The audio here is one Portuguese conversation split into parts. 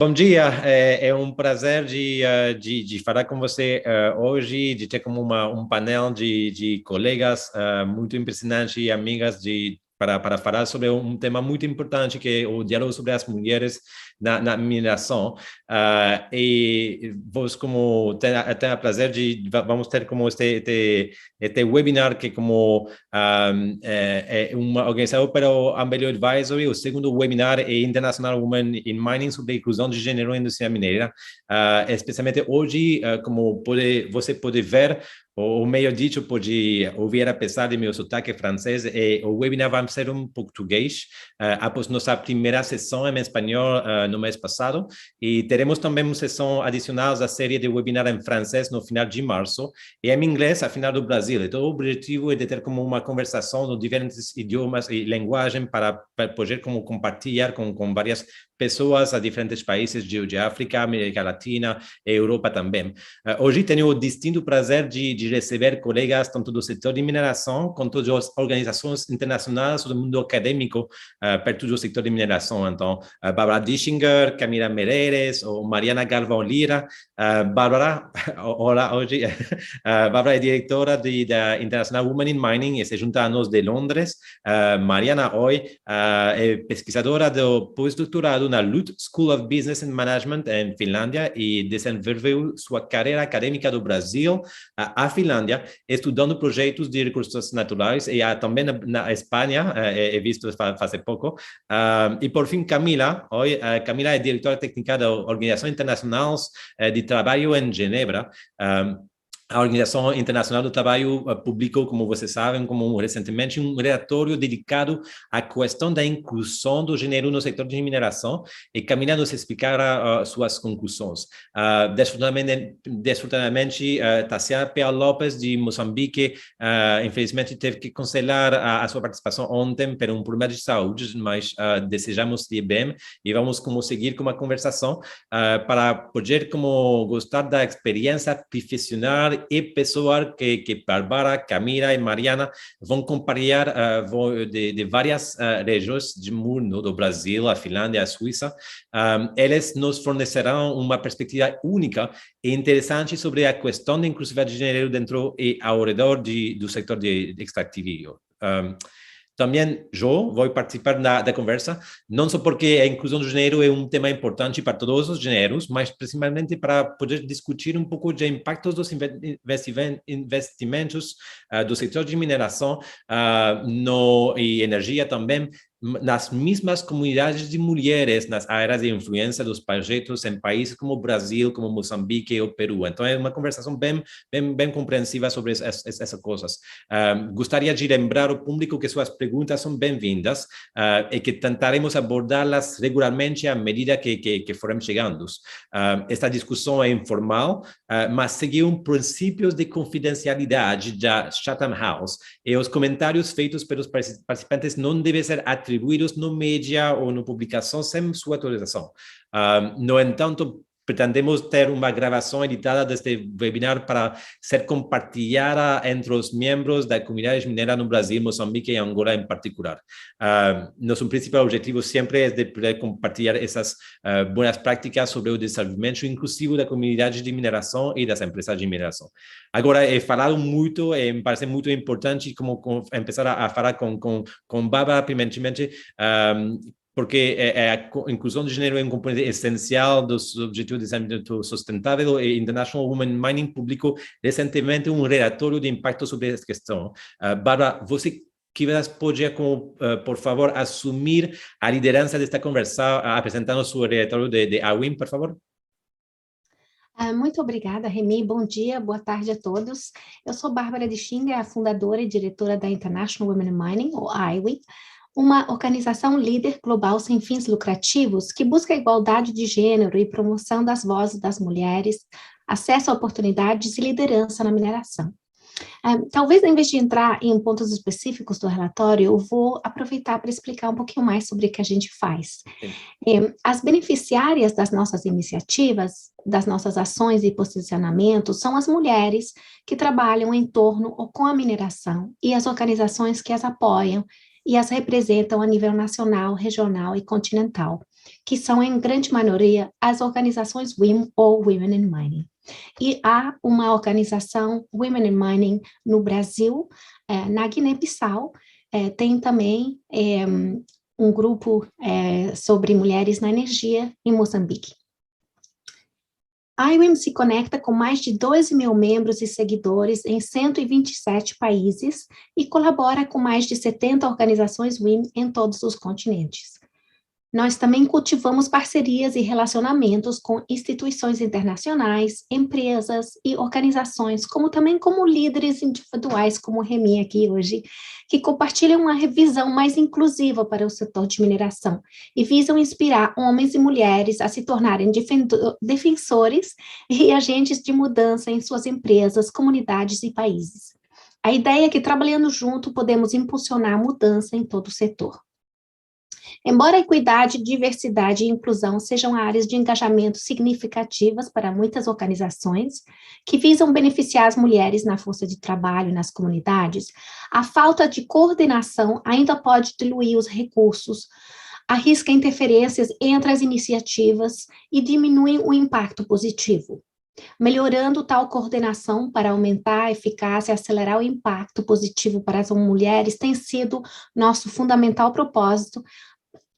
Bom dia, é um prazer de falar com você hoje, de ter como um painel de colegas muito impressionantes e amigas para falar sobre um tema muito importante que é o diálogo sobre as mulheres na mineração. E vos como tem a prazer vamos ter como este webinar que como é uma organização pelo Ambelio Advisory, o segundo webinar é International Women in Mining sobre a inclusão de gênero na indústria mineira. Especialmente hoje, como você pode ver, o meio dito pode ouvir, apesar de meu sotaque francês, o webinar vai ser em português, após nossa primeira sessão em espanhol no mês passado, e teremos também uma sessão adicional à série de webinar em francês no final de março, e em inglês, a final do Brasil. Então, o objetivo é de ter como uma conversação de diferentes idiomas e linguagem para poder como compartilhar com várias pessoas a diferentes países de África, América Latina e Europa também. Hoje tenho o distinto prazer de receber colegas tanto do setor de mineração quanto das organizações internacionais do mundo acadêmico perto do setor de mineração. Então, Bárbara Dischinger, Camila Mereres ou Mariana Galvão Lira. Bárbara, olá, hoje. Bárbara é diretora da International Women in Mining e se junta a nós de Londres. Mariana hoy é pesquisadora do pós-doutorado na LUT School of Business and Management em Finlândia e desenvolveu sua carreira acadêmica do Brasil à Finlândia, estudando projetos de recursos naturais e também na Espanha, he visto faz pouco. E por fim, Camila, Camila é diretora técnica da Organização Internacional de Trabalho em Genebra. A Organização Internacional do Trabalho publicou, como vocês sabem, recentemente um relatório dedicado à questão da inclusão do gênero no setor de mineração, e Camila nos explicará suas conclusões. Desfortunadamente, Tassiana Pea Lopes, de Moçambique, infelizmente teve que cancelar a sua participação ontem por um problema de saúde, mas desejamos-lhe bem e vamos como seguir com uma conversação para poder como gostar da experiência profissional e pessoal que Bárbara, Camila e Mariana vão compartilhar de várias regiões do mundo, do Brasil, a Finlândia, a Suíça. Eles nos fornecerão uma perspectiva única e interessante sobre a questão da inclusividade de gênero dentro e ao redor do setor de extrativo. Também eu vou participar da conversa, não só porque a inclusão do gênero é um tema importante para todos os gêneros, mas principalmente para poder discutir um pouco de impactos dos investimentos do setor de mineração e energia também, nas mesmas comunidades de mulheres nas áreas de influência dos projetos em países como o Brasil, como Moçambique e o Peru. Então, é uma conversação bem compreensiva sobre essas coisas. Gostaria de lembrar ao público que suas perguntas são bem-vindas e que tentaremos abordá-las regularmente à medida que forem chegando. Esta discussão é informal, mas seguiu princípios de confidencialidade da Chatham House, e os comentários feitos pelos participantes não devem ser atribuídos no mídia ou na publicação sem sua autorização. No entanto, pretendemos ter uma gravação editada deste webinar para ser compartilhada entre os membros da comunidade mineira no Brasil, Moçambique e Angola em particular. Nosso principal objetivo sempre é de poder compartilhar essas boas práticas sobre o desenvolvimento inclusivo da comunidade de mineração e das empresas de mineração. Agora, é falado muito, me parece muito importante como começar a falar com Bárbara, primeiramente, porque a inclusão de gênero é um componente essencial dos Objetivos de Desenvolvimento Sustentável, e International Women Mining publicou recentemente um relatório de impacto sobre essa questão. Bárbara, você poderia, por favor, assumir a liderança desta conversa, apresentando o seu relatório de AWIM, por favor? Muito obrigada, Remy. Bom dia, boa tarde a todos. Eu sou Bárbara Dischinger, a fundadora e diretora da International Women in Mining, ou IWIM, uma organização líder global sem fins lucrativos que busca a igualdade de gênero e promoção das vozes das mulheres, acesso a oportunidades e liderança na mineração. Talvez, em vez de entrar em pontos específicos do relatório, eu vou aproveitar para explicar um pouquinho mais sobre o que a gente faz. As beneficiárias das nossas iniciativas, das nossas ações e posicionamentos, são as mulheres que trabalham em torno ou com a mineração e as organizações que as apoiam e as representam a nível nacional, regional e continental. que são, em grande maioria, as organizações WIM ou Women in Mining. E há uma organização Women in Mining no Brasil, na Guiné-Bissau, tem também um grupo sobre mulheres na energia em Moçambique. A IWIM se conecta com mais de 12 mil membros e seguidores em 127 países e colabora com mais de 70 organizações WIM em todos os continentes. Nós também cultivamos parcerias e relacionamentos com instituições internacionais, empresas e organizações, como também como líderes individuais, como o Remy aqui hoje, que compartilham uma revisão mais inclusiva para o setor de mineração e visam inspirar homens e mulheres a se tornarem defensores e agentes de mudança em suas empresas, comunidades e países. A ideia é que, trabalhando junto, podemos impulsionar a mudança em todo o setor. Embora equidade, diversidade e inclusão sejam áreas de engajamento significativas para muitas organizações que visam beneficiar as mulheres na força de trabalho nas comunidades, a falta de coordenação ainda pode diluir os recursos, arrisca interferências entre as iniciativas e diminui o impacto positivo. Melhorando tal coordenação para aumentar a eficácia e acelerar o impacto positivo para as mulheres tem sido nosso fundamental propósito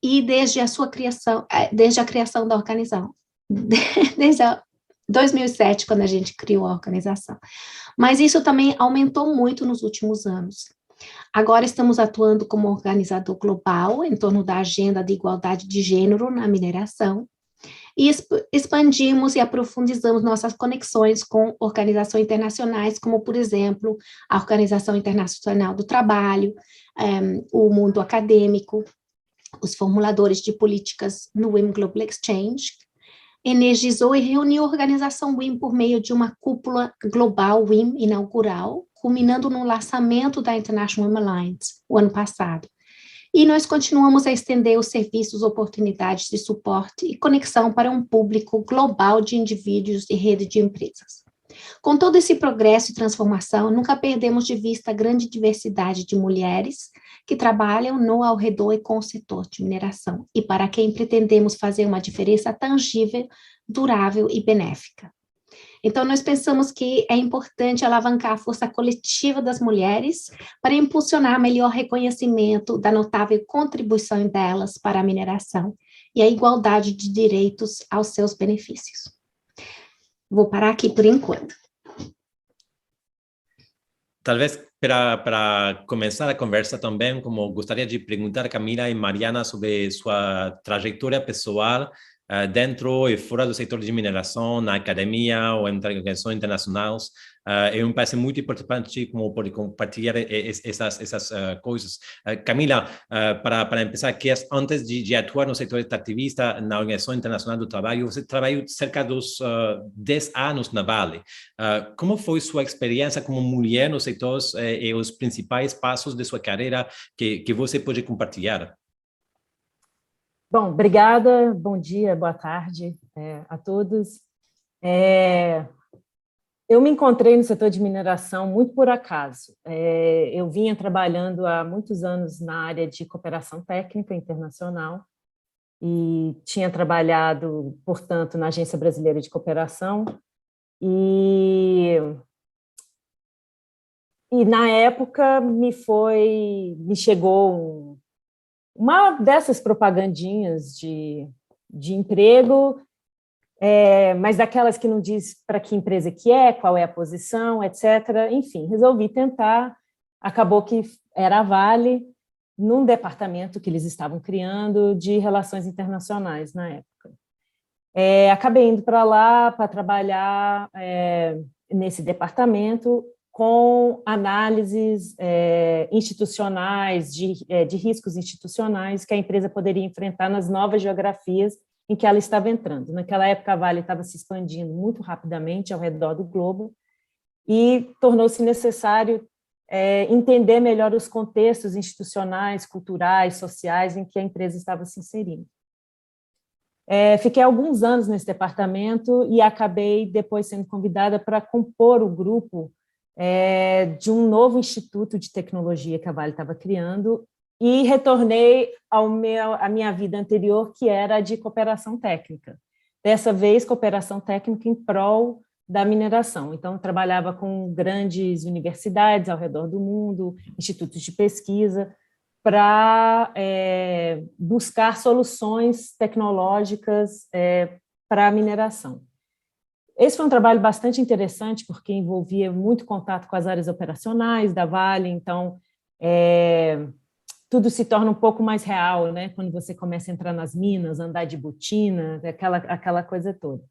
e desde a criação da organização, desde 2007, quando a gente criou a organização. Mas isso também aumentou muito nos últimos anos. Agora estamos atuando como organizador global em torno da agenda de igualdade de gênero na mineração, e expandimos e aprofundizamos nossas conexões com organizações internacionais, como, por exemplo, a Organização Internacional do Trabalho, o mundo acadêmico, os formuladores de políticas no WIM Global Exchange, energizou e reuniu a organização WIM por meio de uma cúpula global WIM inaugural, culminando no lançamento da International Women Alliance, o ano passado. E nós continuamos a estender os serviços, oportunidades de suporte e conexão para um público global de indivíduos e rede de empresas. Com todo esse progresso e transformação, nunca perdemos de vista a grande diversidade de mulheres que trabalham no, ao redor e com o setor de mineração, e para quem pretendemos fazer uma diferença tangível, durável e benéfica. Então, nós pensamos que é importante alavancar a força coletiva das mulheres para impulsionar melhor reconhecimento da notável contribuição delas para a mineração e a igualdade de direitos aos seus benefícios. Vou parar aqui por enquanto. Talvez para começar a conversa também, como gostaria de perguntar a Camila e Mariana sobre sua trajetória pessoal dentro e fora do setor de mineração, na academia ou em organizações internacionais. Me parece muito importante como poder compartilhar essas coisas. Camila, para começar, que antes de atuar no setor extrativista na Organização Internacional do Trabalho, você trabalhou cerca dos 10 anos na Vale. Como foi sua experiência como mulher no setor e os principais passos de sua carreira que você pode compartilhar? Bom, obrigada, bom dia, boa tarde a todos. Eu me encontrei no setor de mineração muito por acaso. Eu vinha trabalhando há muitos anos na área de cooperação técnica internacional e tinha trabalhado, portanto, na Agência Brasileira de Cooperação e na época me chegou uma dessas propagandinhas de emprego, mas daquelas que não diz para que empresa que é, qual é a posição, etc. Enfim, resolvi tentar. Acabou que era a Vale, num departamento que eles estavam criando de relações internacionais na época. Acabei indo para lá para trabalhar nesse departamento, com análises institucionais, de riscos institucionais que a empresa poderia enfrentar nas novas geografias em que ela estava entrando. Naquela época, a Vale estava se expandindo muito rapidamente ao redor do globo e tornou-se necessário entender melhor os contextos institucionais, culturais, sociais em que a empresa estava se inserindo. Fiquei alguns anos nesse departamento e acabei depois sendo convidada para compor o grupo de um novo instituto de tecnologia que a Vale estava criando e retornei à minha vida anterior, que era de cooperação técnica. Dessa vez, cooperação técnica em prol da mineração. Então, trabalhava com grandes universidades ao redor do mundo, institutos de pesquisa, para buscar soluções tecnológicas para a mineração. Esse foi um trabalho bastante interessante, porque envolvia muito contato com as áreas operacionais da Vale, então tudo se torna um pouco mais real, né? Quando você começa a entrar nas minas, andar de botina, aquela coisa toda.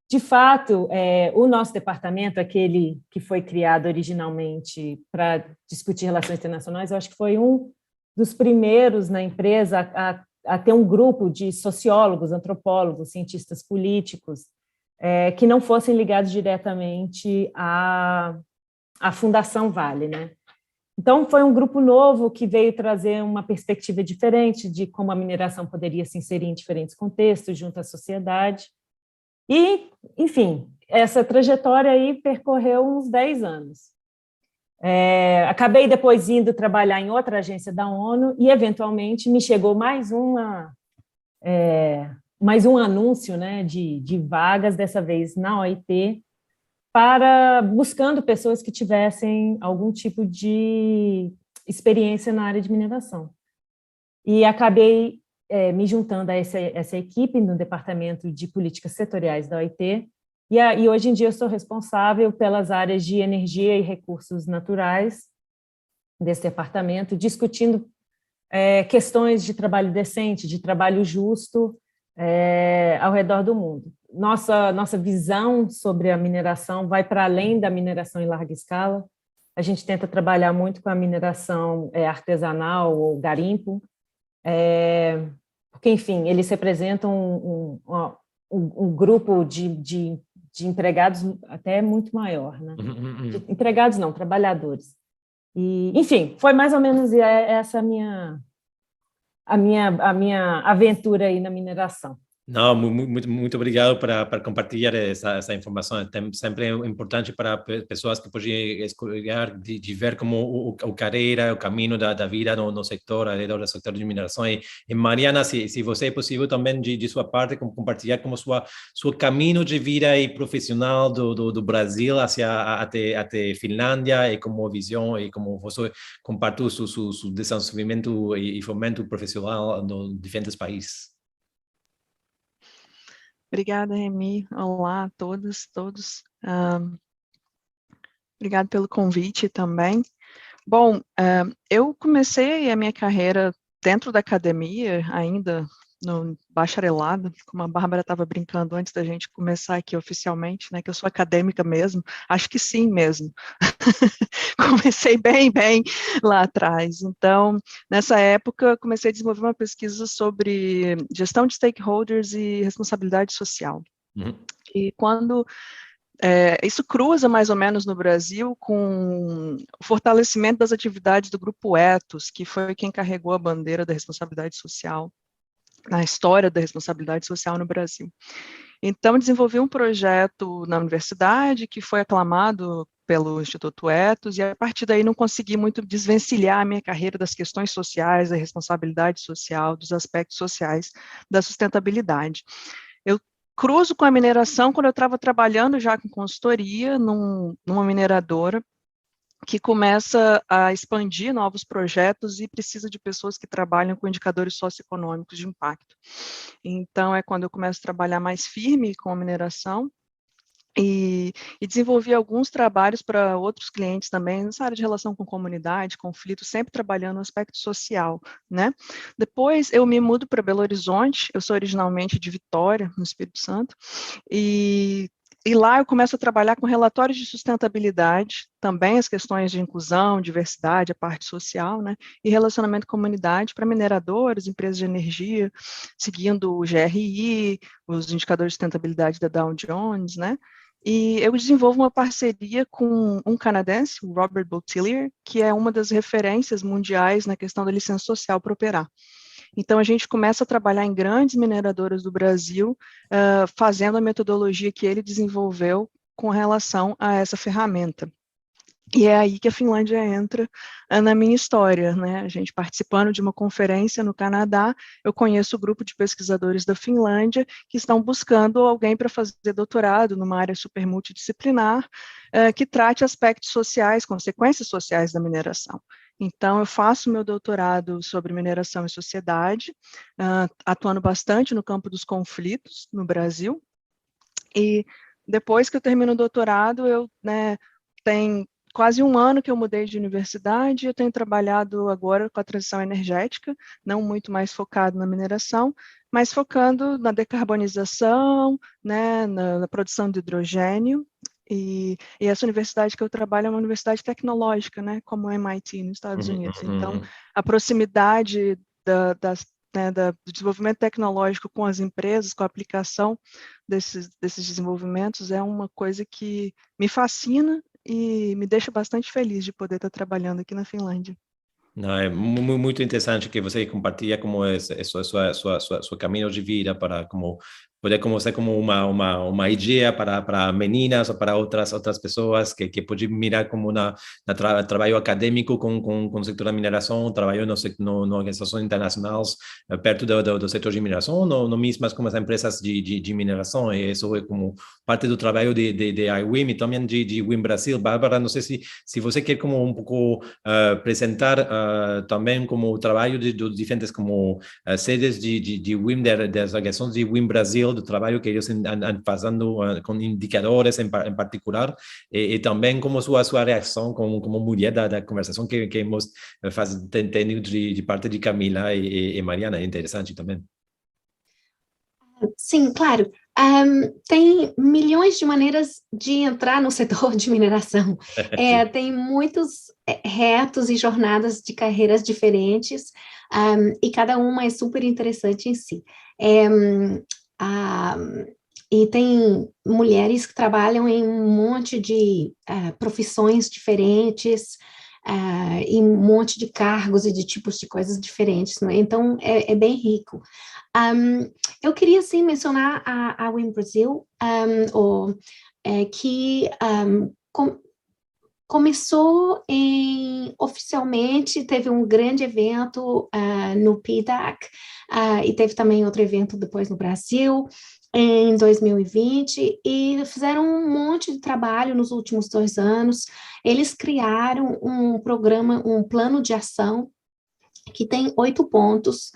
De fato, o nosso departamento, aquele que foi criado originalmente para discutir relações internacionais, eu acho que foi um dos primeiros na empresa a ter um grupo de sociólogos, antropólogos, cientistas políticos, que não fossem ligados diretamente à Fundação Vale, né? Então, foi um grupo novo que veio trazer uma perspectiva diferente de como a mineração poderia se inserir em diferentes contextos junto à sociedade. E, enfim, essa trajetória aí percorreu uns 10 anos. Acabei depois indo trabalhar em outra agência da ONU e, eventualmente, me chegou mais um anúncio, né, de vagas, dessa vez na OIT, buscando pessoas que tivessem algum tipo de experiência na área de mineração. E acabei me juntando a essa equipe no Departamento de Políticas Setoriais da OIT, e hoje em dia eu sou responsável pelas áreas de energia e recursos naturais desse departamento, discutindo questões de trabalho decente, de trabalho justo ao redor do mundo. Nossa visão sobre a mineração vai para além da mineração em larga escala. A gente tenta trabalhar muito com a mineração artesanal ou garimpo, porque, enfim, eles representam um grupo de empregados até muito maior, né? Empregados não, trabalhadores. E, enfim, foi mais ou menos essa a minha aventura aí na mineração. Não, muito obrigado para compartilhar essa informação. Sempre é importante para pessoas que podem escolher de ver como o carreira, o caminho da vida no sector, alrededor do setor de mineração. E Mariana, se você é possível também de sua parte compartilhar como seu caminho de vida e profissional do Brasil até Finlândia e como visão e como você compartilha seu desenvolvimento e fomento profissional nos diferentes países. Obrigada, Remy. Olá a todos. Obrigada pelo convite também. Bom, eu comecei a minha carreira dentro da academia, ainda no bacharelado, como a Bárbara estava brincando antes da gente começar aqui oficialmente, né, que eu sou acadêmica mesmo, acho que sim mesmo. Comecei bem lá atrás. Então, nessa época, comecei a desenvolver uma pesquisa sobre gestão de stakeholders e responsabilidade social. E quando isso cruza mais ou menos no Brasil com o fortalecimento das atividades do Grupo Ethos, que foi quem carregou a bandeira da responsabilidade social, na história da responsabilidade social no Brasil. Então, desenvolvi um projeto na universidade que foi aclamado pelo Instituto Ethos, e a partir daí não consegui muito desvencilhar a minha carreira das questões sociais, da responsabilidade social, dos aspectos sociais da sustentabilidade. Eu cruzo com a mineração quando eu estava trabalhando já com consultoria numa mineradora, que começa a expandir novos projetos e precisa de pessoas que trabalham com indicadores socioeconômicos de impacto. Então, é quando eu começo a trabalhar mais firme com a mineração e desenvolvi alguns trabalhos para outros clientes também, nessa área de relação com comunidade, conflito, sempre trabalhando no aspecto social, né? Depois, eu me mudo para Belo Horizonte, eu sou originalmente de Vitória, no Espírito Santo, e lá eu começo a trabalhar com relatórios de sustentabilidade, também as questões de inclusão, diversidade, a parte social, né, e relacionamento com comunidade para mineradores, empresas de energia, seguindo o GRI, os indicadores de sustentabilidade da Dow Jones, né, e eu desenvolvo uma parceria com um canadense, o Robert Boutillier, que é uma das referências mundiais na questão da licença social para operar. Então, a gente começa a trabalhar em grandes mineradoras do Brasil, fazendo a metodologia que ele desenvolveu com relação a essa ferramenta, E é aí que a Finlândia entra na minha história, né? A gente participando de uma conferência no Canadá, eu conheço o grupo de pesquisadores da Finlândia que estão buscando alguém para fazer doutorado numa área super multidisciplinar, que trate aspectos sociais, consequências sociais da mineração. Então, eu faço meu doutorado sobre mineração e sociedade, atuando bastante no campo dos conflitos no Brasil. E depois que eu termino o doutorado, eu tenho quase um ano que eu mudei de universidade, eu tenho trabalhado agora com a transição energética, não muito mais focado na mineração, mas focando na decarbonização, né, na produção de hidrogênio, e essa universidade que eu trabalho é uma universidade tecnológica, né, como o MIT nos Estados Unidos. Então, a proximidade do desenvolvimento tecnológico com as empresas, com a aplicação desses desenvolvimentos, é uma coisa que me fascina e me deixa bastante feliz de poder estar trabalhando aqui na Finlândia. Não, é muito interessante que você compartilha como seu caminho de vida para como poder como ser como uma ideia para meninas ou para outras pessoas que pode mirar como trabalho acadêmico com o setor da mineração, trabalho no organizações internacionais perto do setor de mineração, no mesmas como as empresas de mineração, e isso é como parte do trabalho de iWIM e também de WIM Brasil. Bárbara, não sei se você quer como um pouco apresentar também como o trabalho de diferentes como sedes de WIM, das organizações de WIM Brasil, do trabalho que eles andam fazendo com indicadores em particular, e também como sua reação como mulher da conversação que hemos tendo de parte de Camila e Mariana. É interessante também. Sim, claro. Tem milhões de maneiras de entrar no setor de mineração. Tem muitos retos e jornadas de carreiras diferentes, e cada uma é super interessante em si. E tem mulheres que trabalham em um monte de profissões diferentes, e um monte de cargos e de tipos de coisas diferentes, não é? Então, é bem rico. Eu queria, sim, mencionar a WIM Brasil, que começou oficialmente, teve um grande evento no PDAC, e teve também outro evento depois no Brasil, em 2020, e fizeram um monte de trabalho nos últimos 2 anos. Eles criaram um programa, um plano de ação, que tem 8 pontos,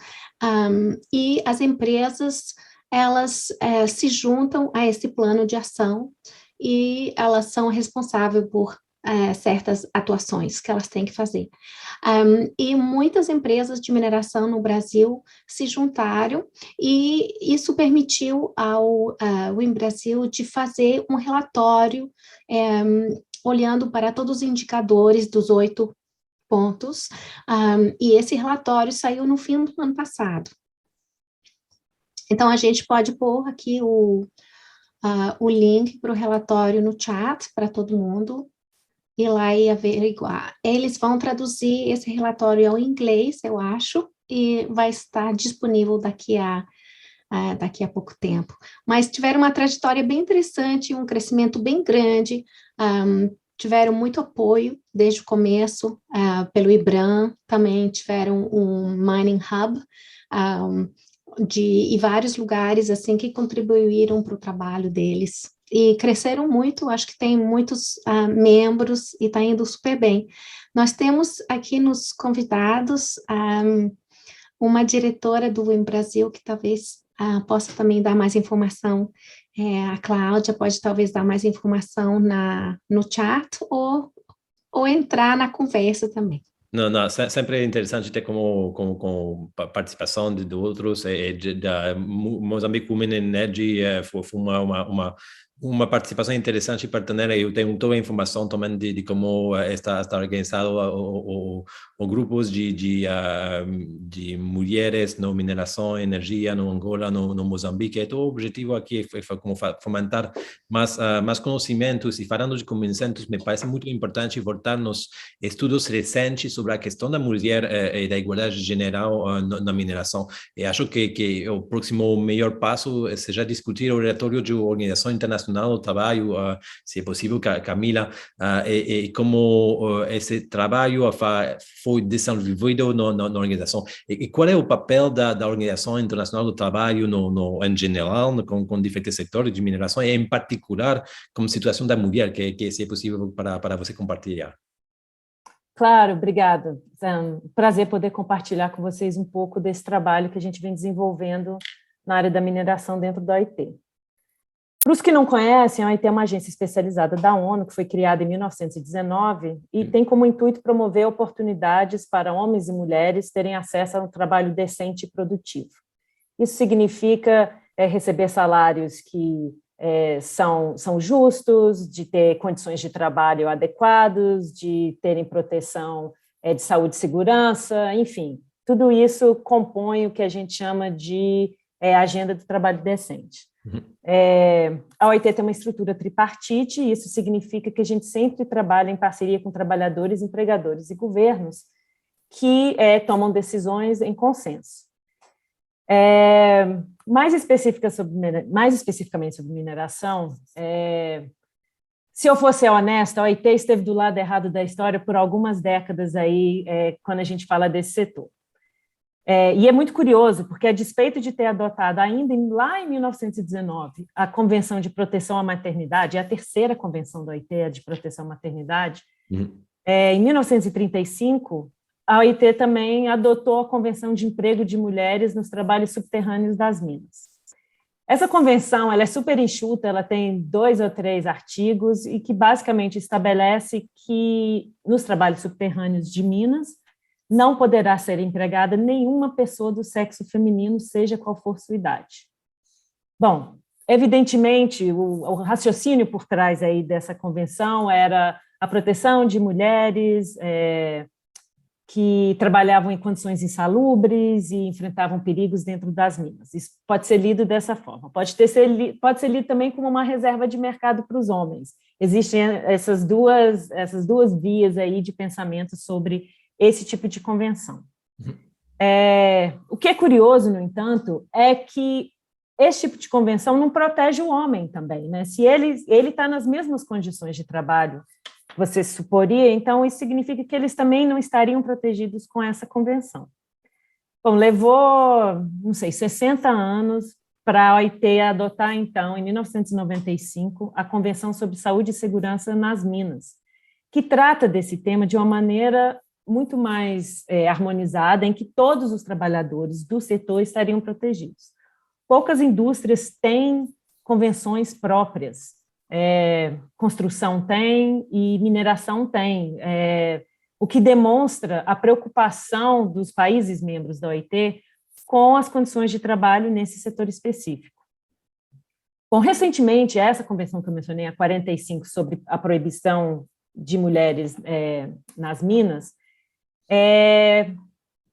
e as empresas, elas se juntam a esse plano de ação, e elas são responsáveis por certas atuações que elas têm que fazer. E muitas empresas de mineração no Brasil se juntaram, e isso permitiu ao WIM Brasil de fazer um relatório olhando para todos os indicadores dos 8 pontos, e esse relatório saiu no fim do ano passado. Então, a gente pode pôr aqui o link para o relatório no chat para todo mundo ir lá e averiguar. Eles vão traduzir esse relatório ao inglês, eu acho, e vai estar disponível daqui a pouco tempo. Mas tiveram uma trajetória bem interessante, um crescimento bem grande, tiveram muito apoio desde o começo, pelo IBRAM, também tiveram um Mining Hub, e vários lugares assim que contribuíram para o trabalho deles. E cresceram muito, acho que tem muitos membros e está indo super bem. Nós temos aqui nos convidados uma diretora do WIM Brasil, que talvez possa também dar mais informação. A Cláudia pode talvez dar mais informação no chat ou entrar na conversa também. Não, sempre é interessante ter como participação de outros. Da Mozambique Women in Energy foi uma participação interessante para ter. Eu tenho toda a informação também de como está organizado o grupos de mulheres na mineração, energia, no Angola, no Moçambique. Todo o objetivo aqui foi como fomentar mais conhecimentos, e falando de conhecimentos, me parece muito importante voltar nos estudos recentes sobre a questão da mulher e da igualdade geral na mineração. E acho que o próximo melhor passo seja discutir o relatório de Organização Internacional Internacional do Trabalho, se é possível, Camila, e como esse trabalho foi desenvolvido na organização. E qual é o papel da Organização Internacional do Trabalho em geral, com diferentes setores de mineração, e em particular com a situação da mulher, que se é possível para você compartilhar? Claro, obrigada. É um prazer poder compartilhar com vocês um pouco desse trabalho que a gente vem desenvolvendo na área da mineração dentro da OIT. Para os que não conhecem, a OIT é uma agência especializada da ONU, que foi criada em 1919 e tem como intuito promover oportunidades para homens e mulheres terem acesso a um trabalho decente e produtivo. Isso significa receber salários que são justos, de ter condições de trabalho adequadas, de terem proteção de saúde e segurança, enfim, tudo isso compõe o que a gente chama de agenda do trabalho decente. A OIT tem uma estrutura tripartite, e isso significa que a gente sempre trabalha em parceria com trabalhadores, empregadores e governos que tomam decisões em consenso. Mais especificamente sobre mineração, se eu fosse honesta, a OIT esteve do lado errado da história por algumas décadas aí, quando a gente fala desse setor. E é muito curioso, porque a despeito de ter adotado ainda lá em 1919 a Convenção de Proteção à Maternidade, a terceira convenção da OIT de proteção à maternidade, em 1935, a OIT também adotou a Convenção de Emprego de Mulheres nos Trabalhos Subterrâneos das Minas. Essa convenção ela é super enxuta, ela tem 2 ou 3 artigos e que basicamente estabelece que nos trabalhos subterrâneos de Minas não poderá ser empregada nenhuma pessoa do sexo feminino, seja qual for sua idade. Bom, evidentemente, o raciocínio por trás aí dessa convenção era a proteção de mulheres que trabalhavam em condições insalubres e enfrentavam perigos dentro das minas. Isso pode ser lido dessa forma. Pode ser lido também como uma reserva de mercado para os homens. Existem essas duas vias aí de pensamento sobre esse tipo de convenção. O que é curioso, no entanto, é que esse tipo de convenção não protege o homem também, né? Se ele está nas mesmas condições de trabalho, você suporia, então isso significa que eles também não estariam protegidos com essa convenção. Bom, levou, não sei, 60 anos para a OIT adotar, então, em 1995, a Convenção sobre Saúde e Segurança nas Minas, que trata desse tema de uma maneira muito mais harmonizada, em que todos os trabalhadores do setor estariam protegidos. Poucas indústrias têm convenções próprias. Construção tem e mineração tem, o que demonstra a preocupação dos países membros da OIT com as condições de trabalho nesse setor específico. Bom, recentemente, essa convenção que eu mencionei, a 45, sobre a proibição de mulheres nas minas,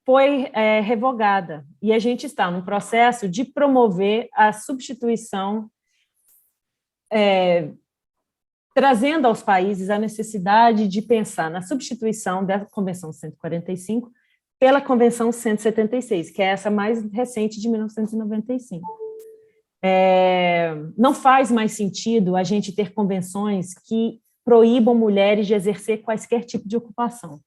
foi revogada, e a gente está num processo de promover a substituição, trazendo aos países a necessidade de pensar na substituição da Convenção 145 pela Convenção 176, que é essa mais recente de 1995. Não faz mais sentido a gente ter convenções que proíbam mulheres de exercer quaisquer tipo de ocupação.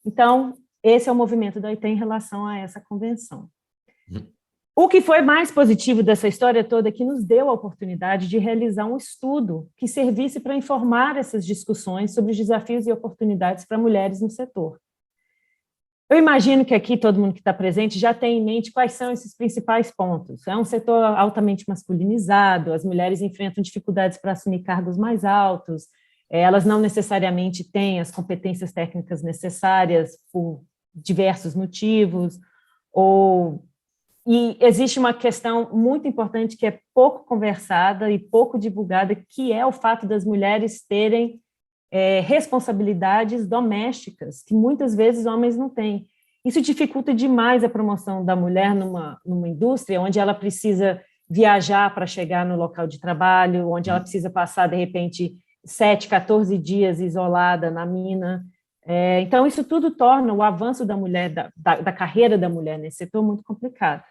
Então, esse é o movimento da OIT em relação a essa convenção. O que foi mais positivo dessa história toda é que nos deu a oportunidade de realizar um estudo que servisse para informar essas discussões sobre os desafios e oportunidades para mulheres no setor. Eu imagino que aqui todo mundo que está presente já tem em mente quais são esses principais pontos. É um setor altamente masculinizado, as mulheres enfrentam dificuldades para assumir cargos mais altos, elas não necessariamente têm as competências técnicas necessárias por diversos motivos, e existe uma questão muito importante que é pouco conversada e pouco divulgada, que é o fato das mulheres terem responsabilidades domésticas, que muitas vezes homens não têm. Isso dificulta demais a promoção da mulher numa indústria onde ela precisa viajar para chegar no local de trabalho, onde ela precisa passar, de repente, 7, 14 dias isolada na mina. Então, isso tudo torna o avanço da mulher, da carreira da mulher nesse setor muito complicado.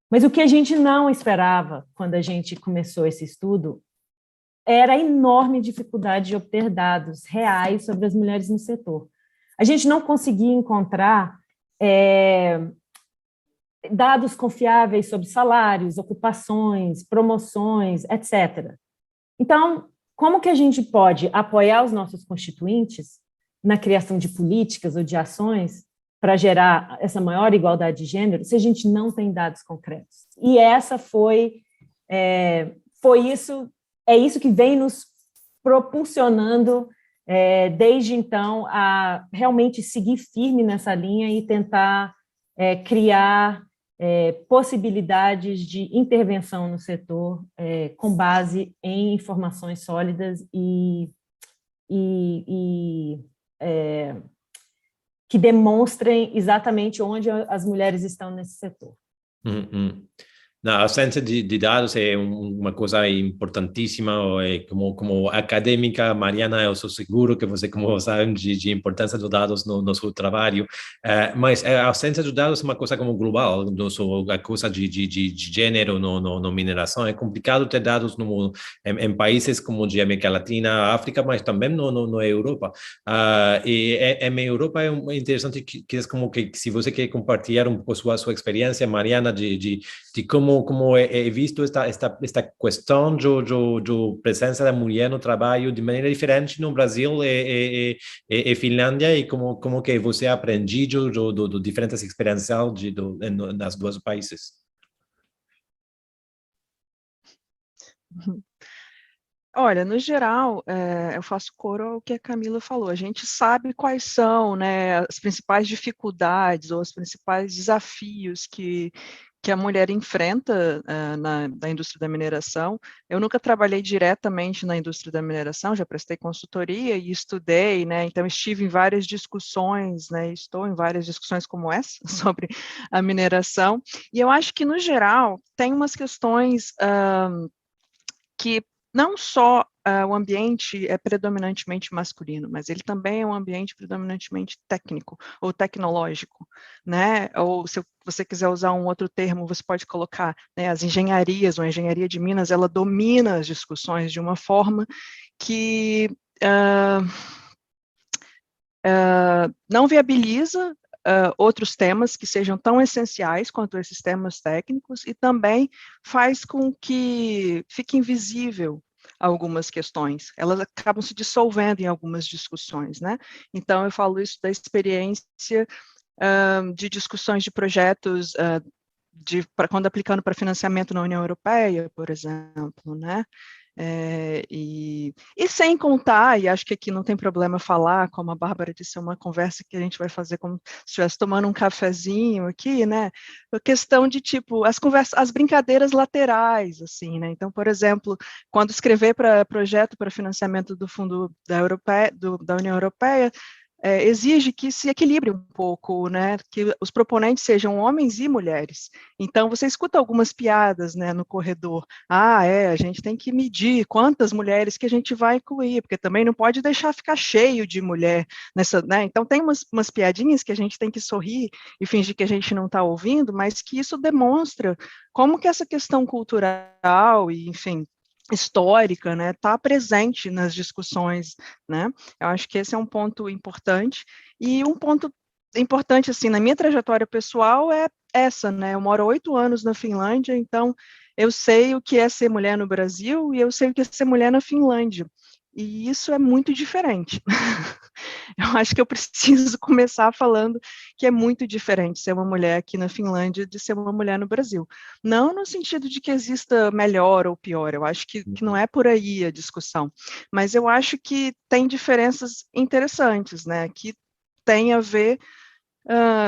Mas o que a gente não esperava quando a gente começou esse estudo era a enorme dificuldade de obter dados reais sobre as mulheres no setor. A gente não conseguia encontrar dados confiáveis sobre salários, ocupações, promoções, etc. Então, como que a gente pode apoiar os nossos constituintes na criação de políticas ou de ações para gerar essa maior igualdade de gênero se a gente não tem dados concretos? E essa é isso que vem nos propulsionando desde então a realmente seguir firme nessa linha e tentar criar possibilidades de intervenção no setor com base em informações sólidas e que demonstrem exatamente onde as mulheres estão nesse setor. Uhum. A ausência de dados é uma coisa importantíssima. Como acadêmica, Mariana, eu sou seguro que você, como sabe, de importância dos dados no seu trabalho, mas a ausência de dados é uma coisa como global, a coisa de gênero no mineração. É complicado ter dados em países como de América Latina, África, mas também na Europa. E em Europa é interessante que é como que se você quer compartilhar um pouco sua experiência, Mariana, de como é visto esta questão de presença da mulher no trabalho de maneira diferente no Brasil e Finlândia, e como que você aprendido de diferentes experiências nas dois países? Olha, no geral, eu faço coro ao que a Camila falou. A gente sabe quais são, né, as principais dificuldades ou os principais desafios que a mulher enfrenta na indústria da mineração. Eu nunca trabalhei diretamente na indústria da mineração, já prestei consultoria e estudei, né, então estive em várias discussões, né, estou em várias discussões como essa, sobre a mineração, e eu acho que, no geral, tem umas questões que não só o ambiente é predominantemente masculino, mas ele também é um ambiente predominantemente técnico ou tecnológico, né? Ou se você quiser usar um outro termo, você pode colocar, né, as engenharias, ou a engenharia de Minas, ela domina as discussões de uma forma que não viabiliza outros temas que sejam tão essenciais quanto esses temas técnicos, e também faz com que fique invisível algumas questões, elas acabam se dissolvendo em algumas discussões, né? Então, eu falo isso da experiência de discussões de projetos, quando aplicando para financiamento na União Europeia, por exemplo, né? E sem contar, e acho que aqui não tem problema falar, como a Bárbara disse, é uma conversa que a gente vai fazer como se estivesse tomando um cafezinho aqui, né? A questão de, tipo, as brincadeiras laterais, assim, né? Então, por exemplo, quando escrever para projeto para financiamento do Fundo da União Europeia, exige que se equilibre um pouco, né, que os proponentes sejam homens e mulheres. Então, você escuta algumas piadas, né, no corredor. A gente tem que medir quantas mulheres que a gente vai incluir, porque também não pode deixar ficar cheio de mulher nessa, né? Então, tem umas piadinhas que a gente tem que sorrir e fingir que a gente não está ouvindo, mas que isso demonstra como que essa questão cultural e, enfim, histórica, né, está presente nas discussões, né? Eu acho que esse é um ponto importante, e um ponto importante, assim, na minha trajetória pessoal é essa, né? Eu moro 8 anos na Finlândia, então eu sei o que é ser mulher no Brasil e eu sei o que é ser mulher na Finlândia, e isso é muito diferente. Eu acho que eu preciso começar falando que é muito diferente ser uma mulher aqui na Finlândia de ser uma mulher no Brasil. Não no sentido de que exista melhor ou pior, eu acho que não é por aí a discussão, mas eu acho que tem diferenças interessantes, né, que tem a ver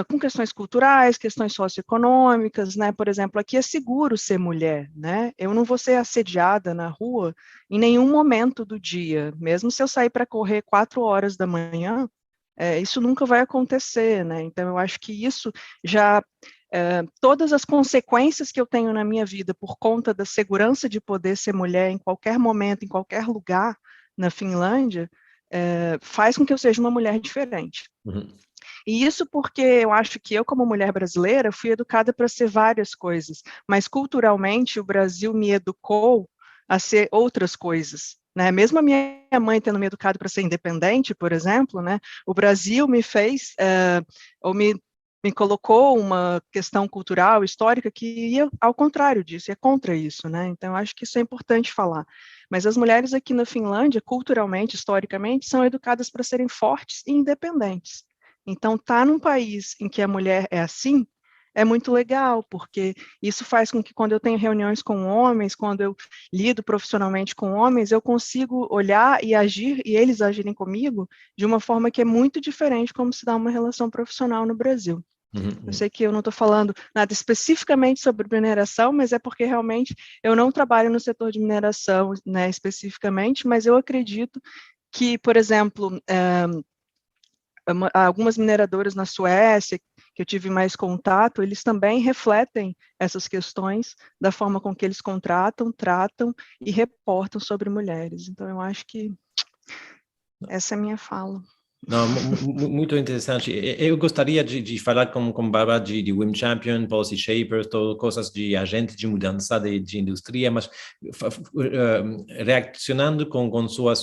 com questões culturais, questões socioeconômicas, né? Por exemplo, aqui é seguro ser mulher, né? Eu não vou ser assediada na rua em nenhum momento do dia, mesmo se eu sair para correr 4 horas da manhã, isso nunca vai acontecer, né? Então, eu acho que isso já todas as consequências que eu tenho na minha vida por conta da segurança de poder ser mulher em qualquer momento, em qualquer lugar na Finlândia, faz com que eu seja uma mulher diferente. Uhum. E isso porque eu acho que eu, como mulher brasileira, fui educada para ser várias coisas, mas culturalmente o Brasil me educou a ser outras coisas, né? Mesmo a minha mãe tendo me educado para ser independente, por exemplo, né? O Brasil me fez, ou me colocou uma questão cultural, histórica, que ia ao contrário disso, é contra isso, né? Então, eu acho que isso é importante falar. Mas as mulheres aqui na Finlândia, culturalmente, historicamente, são educadas para serem fortes e independentes. Então, estar num país em que a mulher é assim, é muito legal, porque isso faz com que quando eu tenho reuniões com homens, quando eu lido profissionalmente com homens, eu consigo olhar e agir, e eles agirem comigo, de uma forma que é muito diferente como se dá uma relação profissional no Brasil. Eu sei que eu não estou falando nada especificamente sobre mineração, mas é porque realmente eu não trabalho no setor de mineração, né, especificamente, mas eu acredito que, por exemplo, algumas mineradoras na Suécia, que eu tive mais contato, eles também refletem essas questões da forma com que eles contratam, tratam e reportam sobre mulheres. Então, eu acho que essa é a minha fala. Não, muito interessante. Eu gostaria de falar com Bárbara de Women Champion, Policy Shapers, coisas de agente de mudança de indústria, mas reaccionando com sua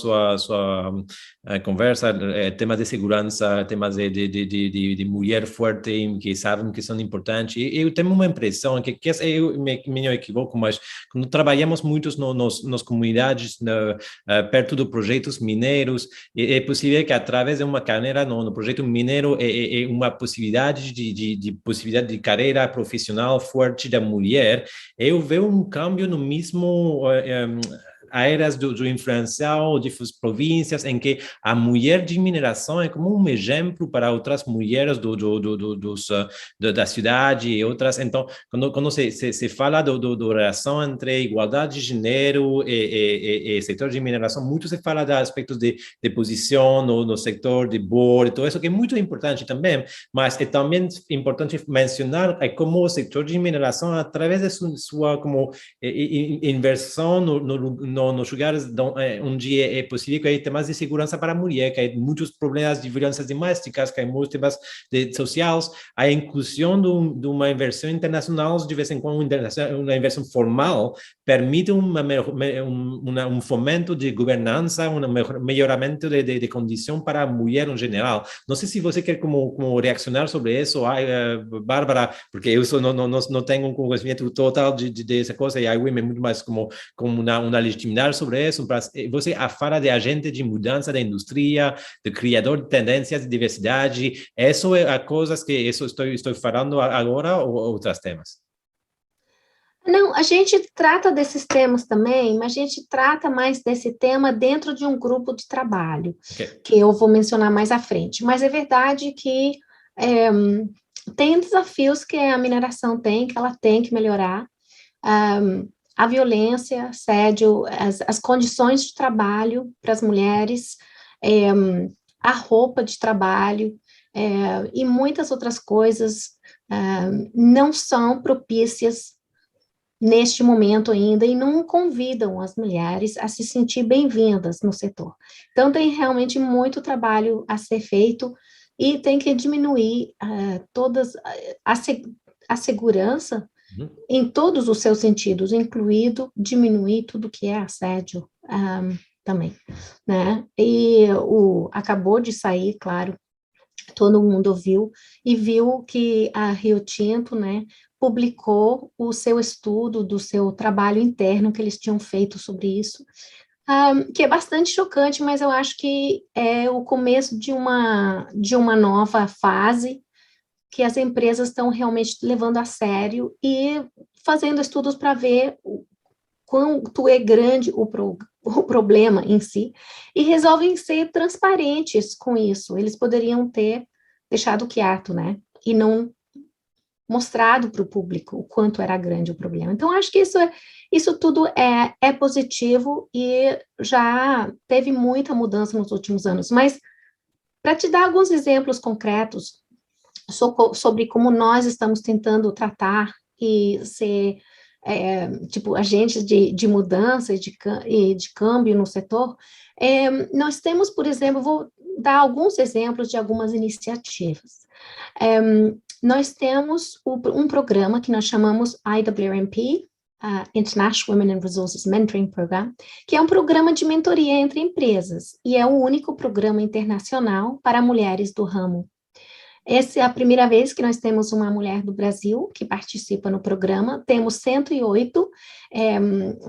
conversa, temas de segurança, temas de mulher forte, que sabem que são importantes. Eu tenho uma impressão que eu me equivoco, mas quando trabalhamos muito nas comunidades, perto de projetos mineiros, é possível que através de uma carreira no projeto mineiro é uma possibilidade possibilidade de carreira profissional forte da mulher. Eu vejo um câmbio no mesmo áreas do influencial de províncias em que a mulher de mineração é como um exemplo para outras mulheres da cidade e outras. Então, quando se fala da relação entre igualdade de gênero e setor de mineração, muito se fala de aspectos de posição no setor de board, todo isso que é muito importante também, mas é também importante mencionar como o setor de mineração, através de sua como inversão nos lugares onde é possível que tenha mais de segurança para a mulher, que há muitos problemas de violências domésticas, que há muitos temas sociais, a inclusão de uma inversão internacional, de vez em quando uma inversão formal, permite um fomento de governança, um melhoramento de condição para a mulher em geral. Não sei se você quer como reaccionar sobre isso, Bárbara, porque eu não tenho um conhecimento total dessa coisa, e a Women é muito mais como uma legitimidade sobre isso. Você fala de agente de mudança da indústria, de criador de tendências de diversidade. Isso é a coisas que estou falando agora ou outros temas? Não, a gente trata desses temas também, mas a gente trata mais desse tema dentro de um grupo de trabalho, que eu vou mencionar mais à frente. Mas é verdade que tem desafios que a mineração tem, que ela tem que melhorar. A violência, assédio, as condições de trabalho para as mulheres, a roupa de trabalho e muitas outras coisas não são propícias neste momento ainda e não convidam as mulheres a se sentir bem-vindas no setor. Então, tem realmente muito trabalho a ser feito e tem que diminuir a segurança em todos os seus sentidos, incluído diminuir tudo que é assédio também, né? E acabou de sair, claro, todo mundo viu, e viu que a Rio Tinto, né, publicou o seu estudo do seu trabalho interno que eles tinham feito sobre isso, que é bastante chocante, mas eu acho que é o começo de uma nova fase que as empresas estão realmente levando a sério e fazendo estudos para ver quanto é grande o problema em si, e resolvem ser transparentes com isso. Eles poderiam ter deixado quieto, né? E não mostrado para o público o quanto era grande o problema. Então, acho que isso tudo é positivo e já teve muita mudança nos últimos anos. Mas, para te dar alguns exemplos concretos sobre como nós estamos tentando tratar e ser agentes de mudança e de câmbio no setor, nós temos, por exemplo, vou dar alguns exemplos de algumas iniciativas. Nós temos um programa que nós chamamos IWRMP, International Women in Resources Mentoring Program, que é um programa de mentoria entre empresas, e é o único programa internacional para mulheres do ramo. Essa é a primeira vez que nós temos uma mulher do Brasil que participa no programa. Temos 108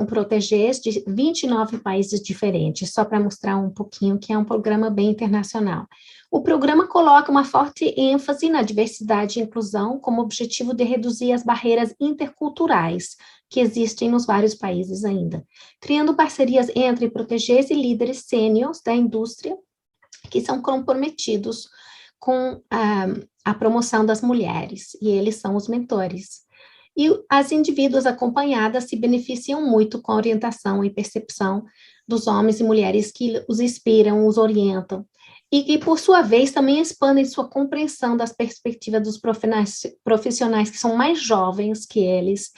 protégés de 29 países diferentes, só para mostrar um pouquinho que é um programa bem internacional. O programa coloca uma forte ênfase na diversidade e inclusão como objetivo de reduzir as barreiras interculturais que existem nos vários países ainda, criando parcerias entre protégés e líderes sêniores da indústria que são comprometidos com a promoção das mulheres, e eles são os mentores. E as indivíduas acompanhadas se beneficiam muito com a orientação e percepção dos homens e mulheres que os inspiram, os orientam, e que, por sua vez, também expandem sua compreensão das perspectivas dos profissionais que são mais jovens que eles,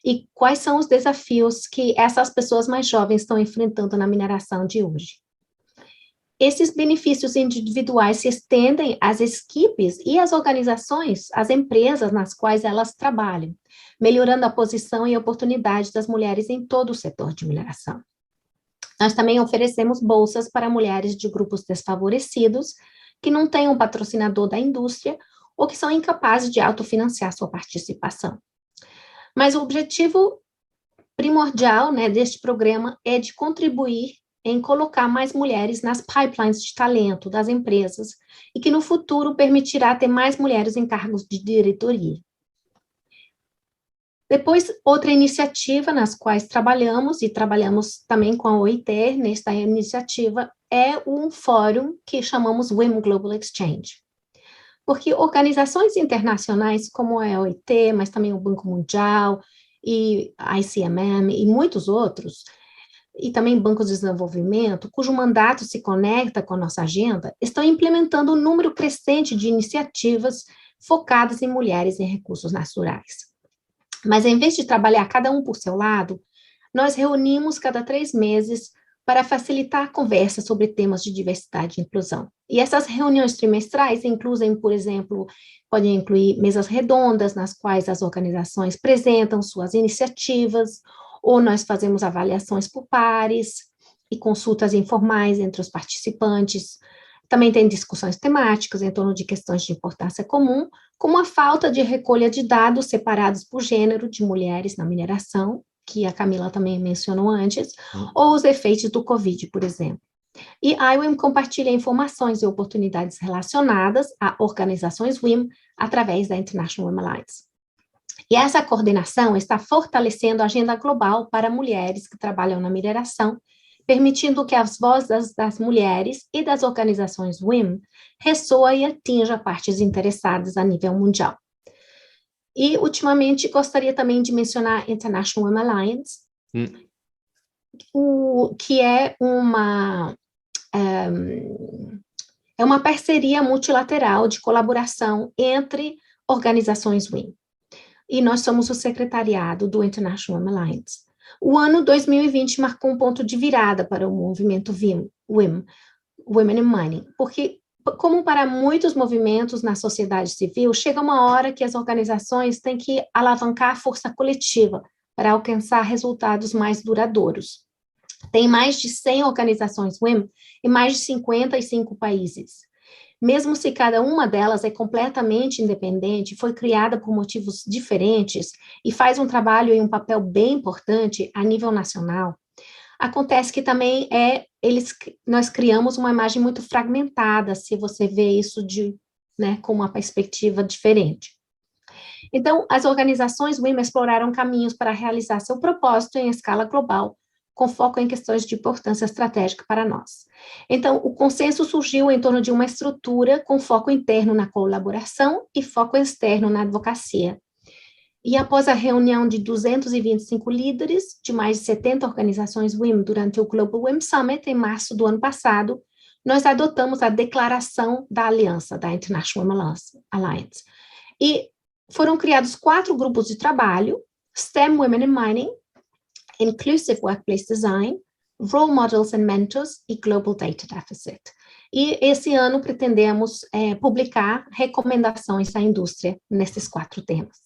e quais são os desafios que essas pessoas mais jovens estão enfrentando na mineração de hoje. Esses benefícios individuais se estendem às equipes e às organizações, às empresas nas quais elas trabalham, melhorando a posição e oportunidade das mulheres em todo o setor de mineração. Nós também oferecemos bolsas para mulheres de grupos desfavorecidos, que não têm um patrocinador da indústria ou que são incapazes de autofinanciar sua participação. Mas o objetivo primordial, deste programa é de contribuir em colocar mais mulheres nas pipelines de talento das empresas e que no futuro permitirá ter mais mulheres em cargos de diretoria. Depois, outra iniciativa nas quais trabalhamos, e trabalhamos também com a OIT nesta iniciativa, é um fórum que chamamos Women Global Exchange. Porque organizações internacionais como a OIT, mas também o Banco Mundial, e a ICMM e muitos outros, e também bancos de desenvolvimento, cujo mandato se conecta com a nossa agenda, estão implementando um número crescente de iniciativas focadas em mulheres em recursos naturais. Mas, em vez de trabalhar cada um por seu lado, nós reunimos cada 3 meses para facilitar a conversa sobre temas de diversidade e inclusão. E essas reuniões trimestrais incluem, por exemplo, podem incluir mesas redondas, nas quais as organizações apresentam suas iniciativas, ou nós fazemos avaliações por pares e consultas informais entre os participantes. Também tem discussões temáticas em torno de questões de importância comum, como a falta de recolha de dados separados por gênero de mulheres na mineração, que a Camila também mencionou antes, ou os efeitos do Covid, por exemplo. E a IWIM compartilha informações e oportunidades relacionadas a organizações WIM através da International Women Alliance. E essa coordenação está fortalecendo a agenda global para mulheres que trabalham na mineração, permitindo que as vozes das mulheres e das organizações WIM ressoem e atinjam partes interessadas a nível mundial. E, ultimamente, gostaria também de mencionar a International Women Alliance, que é uma parceria multilateral de colaboração entre organizações WIM. E nós somos o secretariado do International Women Alliance. O ano 2020 marcou um ponto de virada para o movimento WIM, Women in Mining, porque, como para muitos movimentos na sociedade civil, chega uma hora que as organizações têm que alavancar a força coletiva para alcançar resultados mais duradouros. Tem mais de 100 organizações WIM em mais de 55 países. Mesmo se cada uma delas é completamente independente, foi criada por motivos diferentes e faz um trabalho e um papel bem importante a nível nacional, acontece que também nós criamos uma imagem muito fragmentada, se você vê isso com uma perspectiva diferente. Então, as organizações WIM exploraram caminhos para realizar seu propósito em escala global, com foco em questões de importância estratégica para nós. Então, o consenso surgiu em torno de uma estrutura com foco interno na colaboração e foco externo na advocacia. E após a reunião de 225 líderes de mais de 70 organizações WIM durante o Global WIM Summit, em março do ano passado, nós adotamos a declaração da aliança, da International Women Alliance. E foram criados 4 grupos de trabalho: STEM Women in Mining, Inclusive Workplace Design, Role Models and Mentors e Global Data Deficit. E esse ano pretendemos publicar recomendações à indústria nesses 4 temas.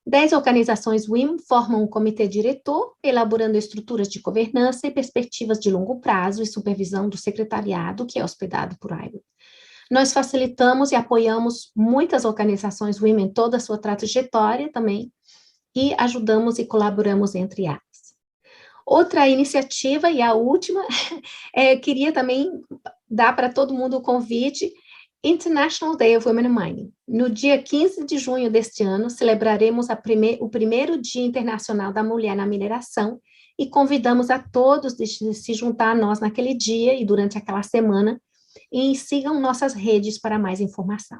10 organizações WIM formam um comitê diretor, elaborando estruturas de governança e perspectivas de longo prazo e supervisão do secretariado, que é hospedado por IWIM. Nós facilitamos e apoiamos muitas organizações WIM em toda a sua trajetória também, e ajudamos e colaboramos entre elas. Outra iniciativa, e a última, queria também dar para todo mundo o convite, International Day of Women in Mining. No dia 15 de junho deste ano, celebraremos o primeiro Dia Internacional da Mulher na Mineração e convidamos a todos de se juntar a nós naquele dia e durante aquela semana e sigam nossas redes para mais informação.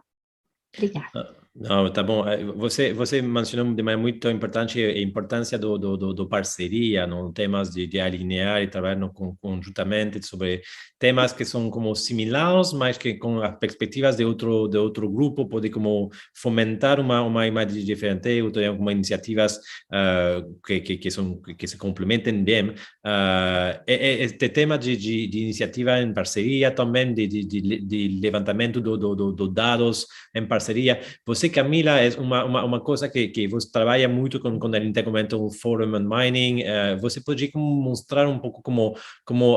Obrigada. Não, tá bom. Você mencionou de maneira muito importante a importância do parceria, no temas de alinhar e trabalhar conjuntamente sobre temas que são como similares, mas que com as perspectivas de outro grupo pode como fomentar uma imagem diferente, ou ter algumas iniciativas que se complementem bem. Este tema de iniciativa em parceria também, de levantamento de dados em parceria. Você, Camila, é uma coisa que você trabalha muito com o Intergovernmental Forum on Mining. Você pode mostrar um pouco como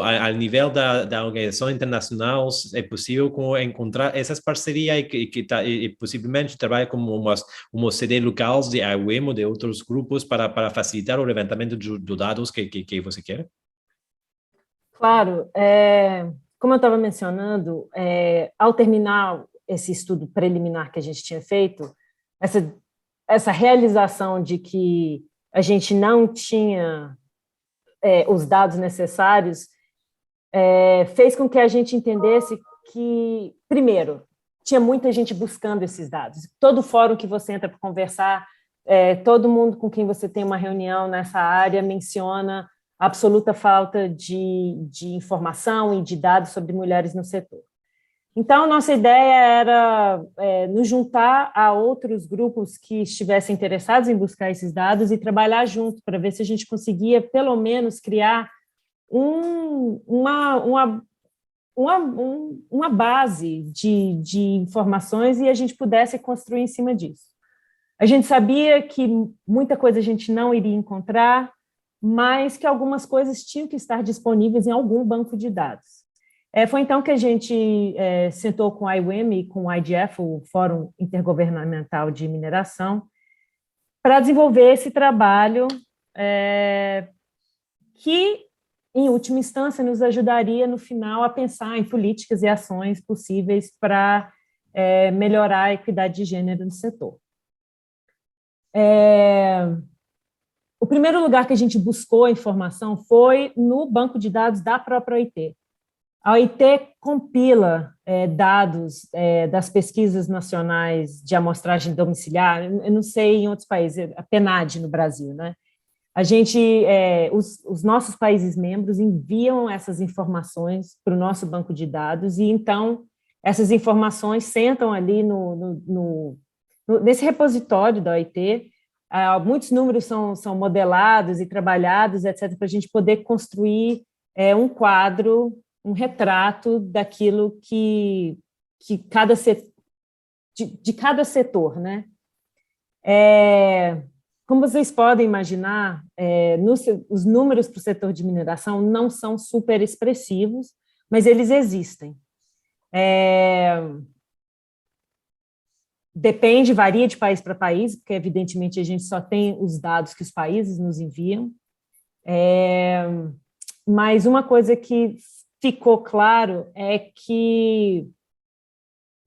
ao nível da organização internacional é possível encontrar essas parcerias e possivelmente trabalhar como uma sede local de IWM ou de outros grupos para facilitar o levantamento de dados que você quer? Claro. Como eu estava mencionando, ao terminar esse estudo preliminar que a gente tinha feito, essa realização de que a gente não tinha os dados necessários, fez com que a gente entendesse que, primeiro, tinha muita gente buscando esses dados. Todo fórum que você entra para conversar, todo mundo com quem você tem uma reunião nessa área menciona a absoluta falta de informação e de dados sobre mulheres no setor. Então, nossa ideia era nos juntar a outros grupos que estivessem interessados em buscar esses dados e trabalhar junto para ver se a gente conseguia, pelo menos, criar uma base de informações e a gente pudesse construir em cima disso. A gente sabia que muita coisa a gente não iria encontrar, mas que algumas coisas tinham que estar disponíveis em algum banco de dados. Foi então que a gente sentou com a IWM e com o IGF, o Fórum Intergovernamental de Mineração, para desenvolver esse trabalho que, em última instância, nos ajudaria, no final, a pensar em políticas e ações possíveis para melhorar a equidade de gênero no setor. O primeiro lugar que a gente buscou a informação foi no banco de dados da própria OIT. A OIT compila dados das pesquisas nacionais de amostragem domiciliar, eu não sei em outros países, a PNAD no Brasil, né? A gente, os nossos países membros enviam essas informações para o nosso banco de dados e, então, essas informações sentam ali nesse repositório da OIT. Muitos números são modelados e trabalhados, etc., para a gente poder construir um quadro, um retrato daquilo de cada setor, né? Como vocês podem imaginar, os números para o setor de mineração não são super expressivos, mas eles existem. Depende, varia de país para país, porque, evidentemente, a gente só tem os dados que os países nos enviam. Mas uma coisa que ficou claro é que,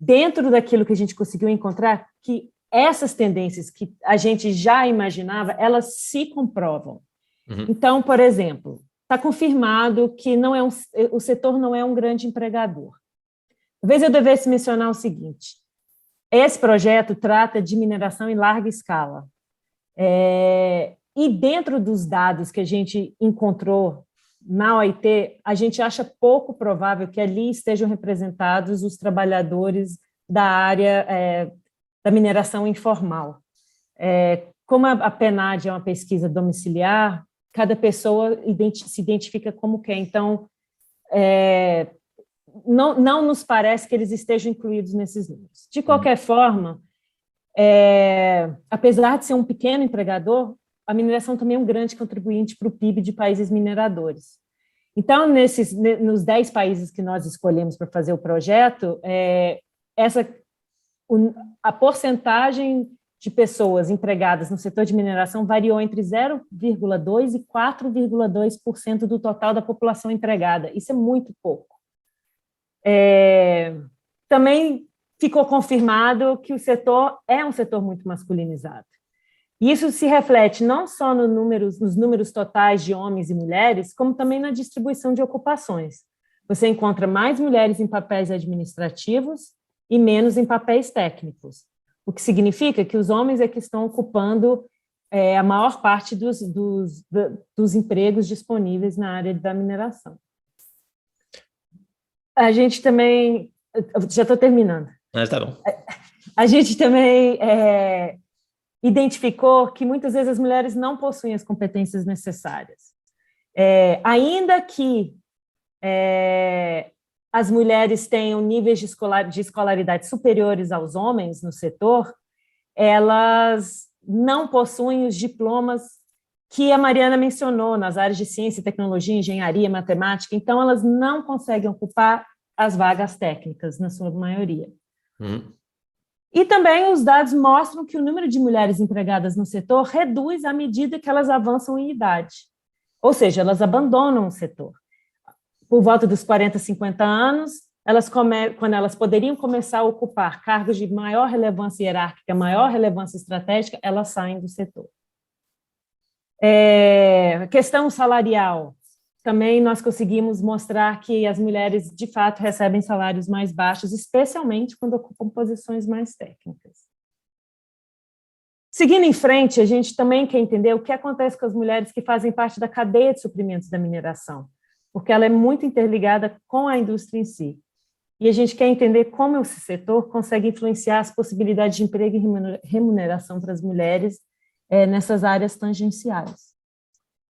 dentro daquilo que a gente conseguiu encontrar, que essas tendências que a gente já imaginava, elas se comprovam. Uhum. Então, por exemplo, está confirmado que o setor não é um grande empregador. Talvez eu devesse mencionar o seguinte: esse projeto trata de mineração em larga escala. E dentro dos dados que a gente encontrou na OIT, a gente acha pouco provável que ali estejam representados os trabalhadores da área da mineração informal. Como a PNAD é uma pesquisa domiciliar, cada pessoa se identifica como quer. Então, não nos parece que eles estejam incluídos nesses números. De qualquer forma, apesar de ser um pequeno empregador, a mineração também é um grande contribuinte para o PIB de países mineradores. Então, nos 10 países que nós escolhemos para fazer o projeto, a porcentagem de pessoas empregadas no setor de mineração variou entre 0,2% e 4,2% do total da população empregada. Isso é muito pouco. Também ficou confirmado que o setor é um setor muito masculinizado. Isso se reflete não só nos números totais de homens e mulheres, como também na distribuição de ocupações. Você encontra mais mulheres em papéis administrativos e menos em papéis técnicos, o que significa que os homens é que estão ocupando a maior parte dos empregos disponíveis na área da mineração. A gente também... Já estou terminando. Tá bom. A gente também identificou que muitas vezes as mulheres não possuem as competências necessárias. Ainda que as mulheres tenham níveis de escolaridade superiores aos homens no setor, elas não possuem os diplomas que a Mariana mencionou nas áreas de ciência, tecnologia, engenharia, matemática, então elas não conseguem ocupar as vagas técnicas, na sua maioria. E também os dados mostram que o número de mulheres empregadas no setor reduz à medida que elas avançam em idade. Ou seja, elas abandonam o setor. Por volta dos 40, 50 anos, quando elas poderiam começar a ocupar cargos de maior relevância hierárquica, maior relevância estratégica, elas saem do setor. Questão salarial. Também nós conseguimos mostrar que as mulheres, de fato, recebem salários mais baixos, especialmente quando ocupam posições mais técnicas. Seguindo em frente, a gente também quer entender o que acontece com as mulheres que fazem parte da cadeia de suprimentos da mineração, porque ela é muito interligada com a indústria em si. E a gente quer entender como esse setor consegue influenciar as possibilidades de emprego e remuneração para as mulheres nessas áreas tangenciais.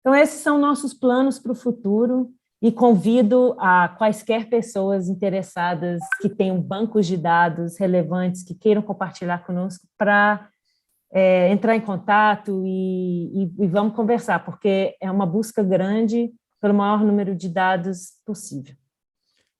Então, esses são nossos planos para o futuro e convido a quaisquer pessoas interessadas que tenham bancos de dados relevantes, que queiram compartilhar conosco, para entrar em contato e vamos conversar, porque é uma busca grande pelo maior número de dados possível.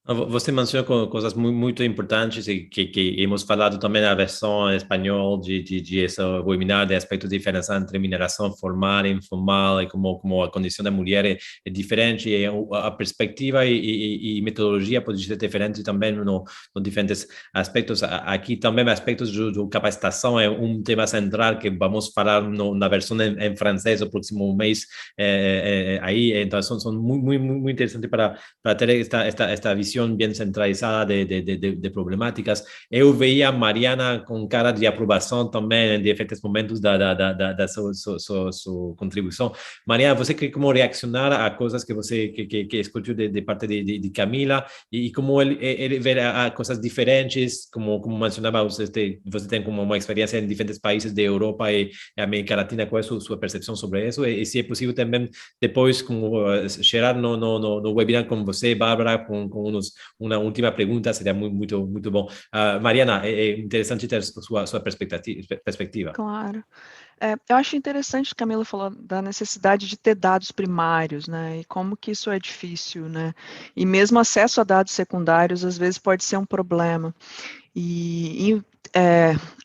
Você mencionou coisas muito importantes e que hemos falado também na versão em espanhol de esse webinar, de aspectos de diferença entre mineração formal e informal e como a condição da mulher é diferente e a perspectiva e metodologia pode ser diferente também nos diferentes aspectos. Aqui também aspectos de capacitação é um tema central que vamos falar na versão em francês no próximo mês. Aí, então, são muito interessantes para ter esta visão bem centralizada de problemáticas. Eu veia Mariana com cara de aprovação também em diferentes momentos da sua contribuição. Mariana, você quer como reaccionar a coisas que você que escutou de parte de Camila e como ele vê a coisas diferentes, como mencionava, você tem como uma experiência em diferentes países da Europa e América Latina, qual é a sua percepção sobre isso? E se é possível também depois chegar no webinar com você, Bárbara, com uma última pergunta, seria muito bom. Mariana, é interessante ter sua perspectiva. Claro. Eu acho interessante que a Camila falou da necessidade de ter dados primários, né, e como que isso é difícil, né, e mesmo acesso a dados secundários às vezes pode ser um problema.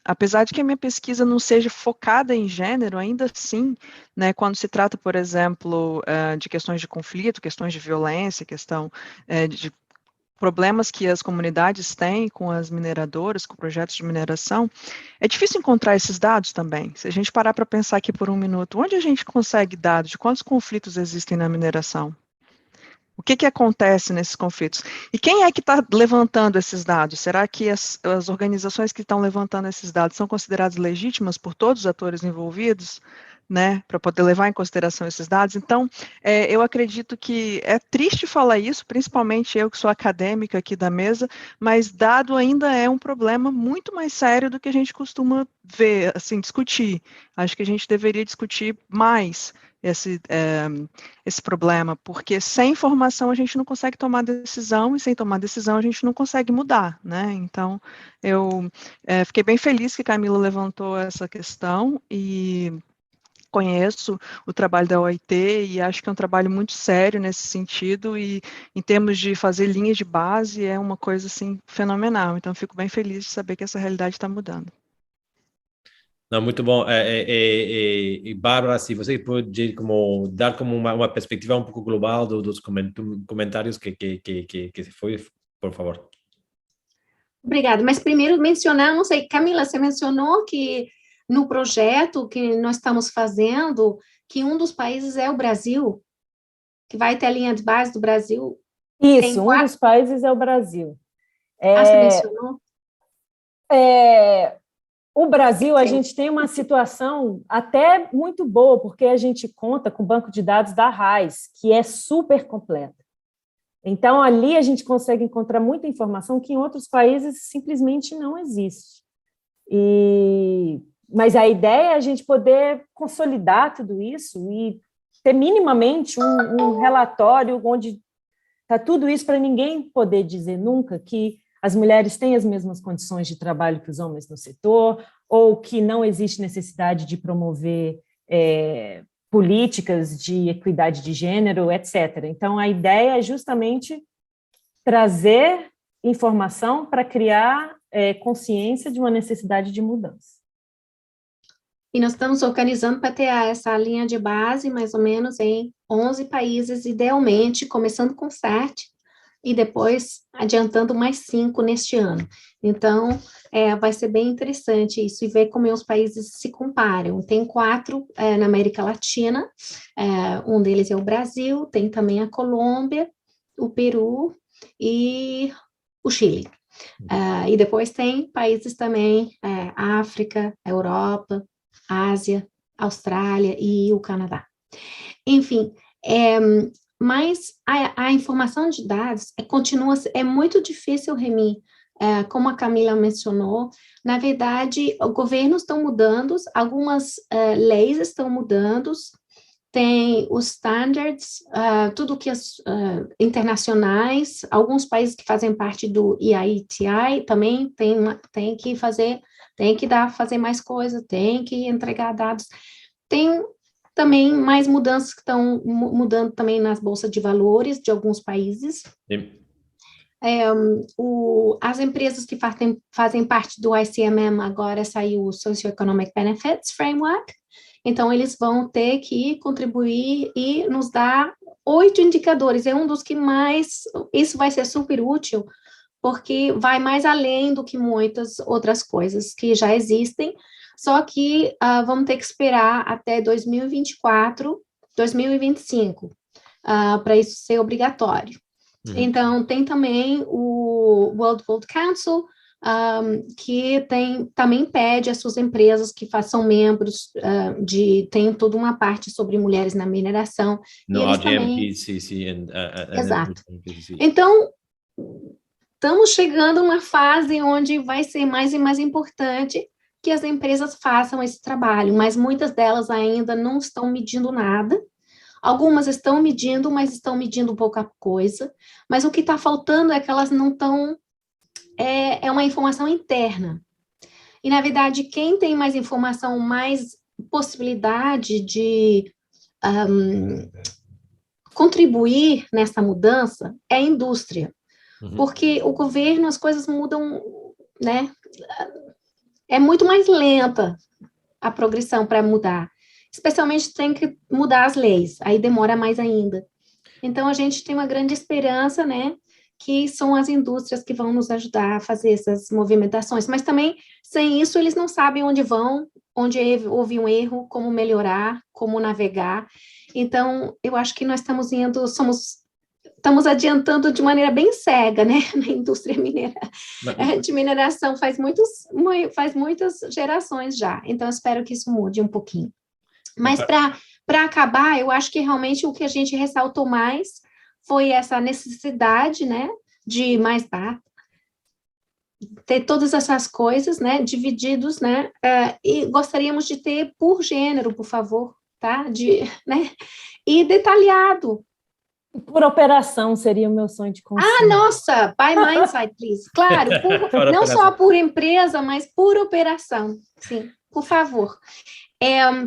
Apesar de que a minha pesquisa não seja focada em gênero, ainda assim, né, quando se trata, por exemplo, de questões de conflito, questões de violência, questão de problemas que as comunidades têm com as mineradoras, com projetos de mineração, é difícil encontrar esses dados também. Se a gente parar para pensar aqui por um minuto, onde a gente consegue dados de quantos conflitos existem na mineração? O que acontece nesses conflitos? E quem é que está levantando esses dados? Será que as organizações que estão levantando esses dados são consideradas legítimas por todos os atores envolvidos, né, para poder levar em consideração esses dados? Então, eu acredito que é triste falar isso, principalmente eu que sou acadêmica aqui da mesa, mas dado ainda é um problema muito mais sério do que a gente costuma ver, assim, discutir. Acho que a gente deveria discutir mais esse problema, porque sem informação a gente não consegue tomar decisão, e sem tomar decisão a gente não consegue mudar, né? Então, eu fiquei bem feliz que Camila levantou essa questão, e conheço o trabalho da OIT e acho que é um trabalho muito sério nesse sentido, e em termos de fazer linhas de base é uma coisa assim fenomenal. Então fico bem feliz de saber que essa realidade está mudando. Não, muito bom. E Bárbara, se você pode dar como uma perspectiva um pouco global dos comentários que se foi, por favor. Obrigada, mas primeiro mencionar, não sei, Camila, você mencionou que no projeto que nós estamos fazendo, que um dos países é o Brasil, que vai ter a linha de base do Brasil. Isso, um dos países é o Brasil. Você mencionou? O Brasil, a gente tem uma situação até muito boa, porque a gente conta com o banco de dados da RAIS, que é super completo. Então, ali a gente consegue encontrar muita informação que em outros países simplesmente não existe. Mas a ideia é a gente poder consolidar tudo isso e ter minimamente um relatório onde está tudo isso para ninguém poder dizer nunca que as mulheres têm as mesmas condições de trabalho que os homens no setor, ou que não existe necessidade de promover políticas de equidade de gênero, etc. Então, a ideia é justamente trazer informação para criar consciência de uma necessidade de mudança. E nós estamos organizando para ter essa linha de base, mais ou menos, em 11 países, idealmente, começando com 7, e depois adiantando mais 5 neste ano. Então, vai ser bem interessante isso, e ver como os países se comparam. Tem 4 na América Latina, um deles é o Brasil, tem também a Colômbia, o Peru e o Chile. E depois tem países também, África, Europa, Ásia, Austrália e o Canadá. Enfim, mas a informação de dados é muito difícil, Remy, como a Camila mencionou. Na verdade, os governos estão mudando, algumas leis estão mudando, tem os standards, tudo que internacionais, alguns países que fazem parte do EITI também tem que fazer mais coisa, tem que entregar dados. Tem também mais mudanças que estão mudando também nas bolsas de valores de alguns países. As empresas que fazem parte do ICMM, agora saiu o Socioeconomic Benefits Framework, então eles vão ter que contribuir e nos dar 8 indicadores, é um dos que mais, isso vai ser super útil, porque vai mais além do que muitas outras coisas que já existem, só que vamos ter que esperar até 2024, 2025, para isso ser obrigatório. Então, tem também o World Gold Council, que também pede às suas empresas que façam membros, tem toda uma parte sobre mulheres na mineração. No, RGM, Exato. Então, estamos chegando a uma fase onde vai ser mais e mais importante que as empresas façam esse trabalho, mas muitas delas ainda não estão medindo nada. Algumas estão medindo, mas estão medindo pouca coisa. Mas o que está faltando é que elas não estão... É uma informação interna. E, na verdade, quem tem mais informação, mais possibilidade de contribuir nessa mudança é a indústria. Porque o governo, as coisas mudam, né? É muito mais lenta a progressão para mudar. Especialmente tem que mudar as leis, aí demora mais ainda. Então, a gente tem uma grande esperança, né? Que são as indústrias que vão nos ajudar a fazer essas movimentações. Mas também, sem isso, eles não sabem onde vão, onde houve um erro, como melhorar, como navegar. Então, eu acho que nós estamos estamos adiantando de maneira bem cega, né, na indústria de mineração faz muitas gerações já, então eu espero que isso mude um pouquinho. Mas para acabar, eu acho que realmente o que a gente ressaltou mais foi essa necessidade, né, de mais data, ter todas essas coisas, né, divididos, né, e gostaríamos de ter por gênero, por favor, tá? Né? E detalhado. Por operação seria o meu sonho de consumo. Ah, nossa, buy Mindside, please. Claro, não só por empresa, mas por operação. Sim, por favor.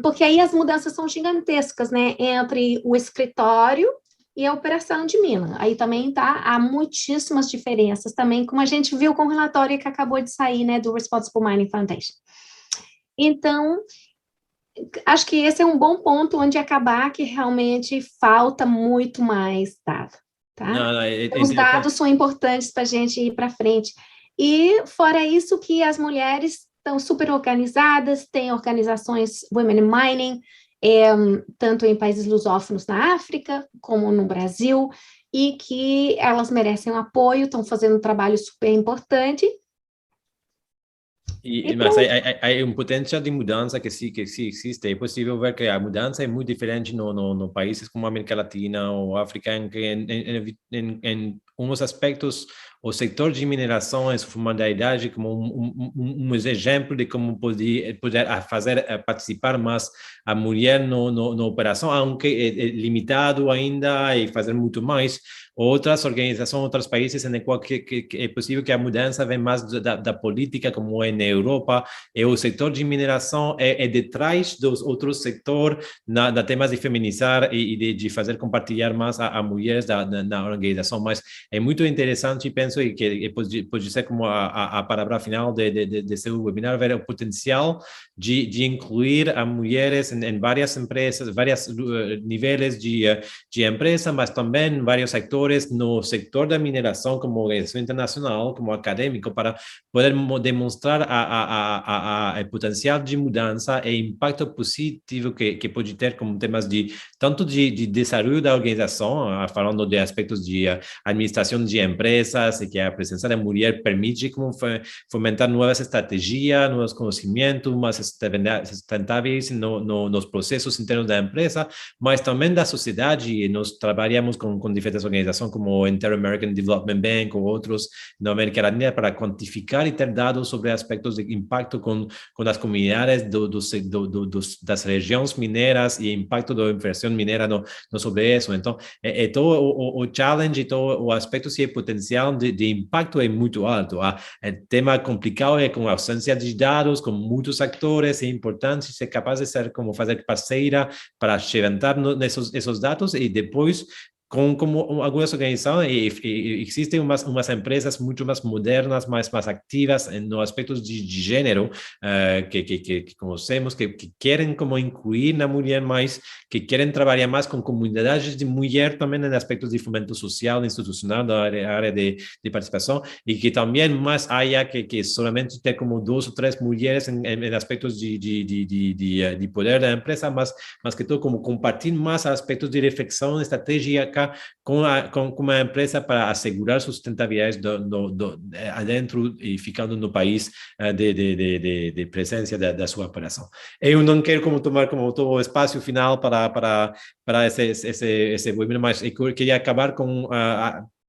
Porque aí as mudanças são gigantescas, né? Entre o escritório e a operação de mina. Aí também há muitíssimas diferenças também, como a gente viu com o relatório que acabou de sair, né, do Responsible Mining Foundation. Então, acho que esse é um bom ponto onde acabar, que realmente falta muito mais dado, tá? Os dados são importantes para a gente ir para frente. E, fora isso, que as mulheres estão super organizadas, tem organizações Women in Mining, tanto em países lusófonos na África, como no Brasil, e que elas merecem um apoio, estão fazendo um trabalho super importante. Mas há um potencial de mudança que sim existe. É possível ver que a mudança é muito diferente no países como a América Latina ou África, em que em uns aspectos o setor de mineração em sua modalidade como um exemplo de como poder fazer participar mais a mulher na operação, aunque é limitado ainda e fazer muito mais. Outras organizações, outros países em qual que é possível que a mudança venha mais da política, como é na Europa, e o setor de mineração é detrás dos outros setores na temas de feminizar e de fazer compartilhar mais a mulheres na organização. Mas é muito interessante, penso, e que pode ser como a palavra final de seu webinar, ver o potencial de incluir a mulheres em várias empresas, vários níveis de empresa, mas também vários sectores no sector da mineração, como organização internacional, como acadêmico, para poder demonstrar o potencial de mudança e impacto positivo que pode ter como temas tanto de desenvolvimento da organização, falando de aspectos de administração de empresas, e que a presença da mulher permite como fomentar novas estratégias, novos conhecimentos, mais sustentáveis nos processos internos da empresa, mas também da sociedade. E nós trabalhamos com diferentes organizações como o Inter-American Development Bank ou outros na América Latina para quantificar e ter dados sobre aspectos de impacto com as comunidades das regiões mineiras e impacto da inversão mineira sobre isso. Então, todo o challenge e todo o aspecto e potencial de impacto é muito alto. O tema complicado é com a ausência de dados, com muitos atores, é importante ser capaz de ser como fazer parceira para levantar esses dados e depois como algumas organizações, existem umas empresas muito mais modernas, mais ativas no aspectos de gênero, que conhecemos, que querem como incluir na mulher mais, que querem trabalhar mais com comunidades de mulher também em aspectos de fomento social, institucional, da área de participação, e que também mais há que solamente ter como 2 ou 3 mulheres em aspectos de poder da empresa, mas que todo como compartilhar mais aspectos de reflexão estratégica com uma empresa para assegurar sustentabilidade adentro e ficando no país de presença da sua operação. Eu não quero como tomar como todo o espaço final para esse webinar, mas eu queria acabar com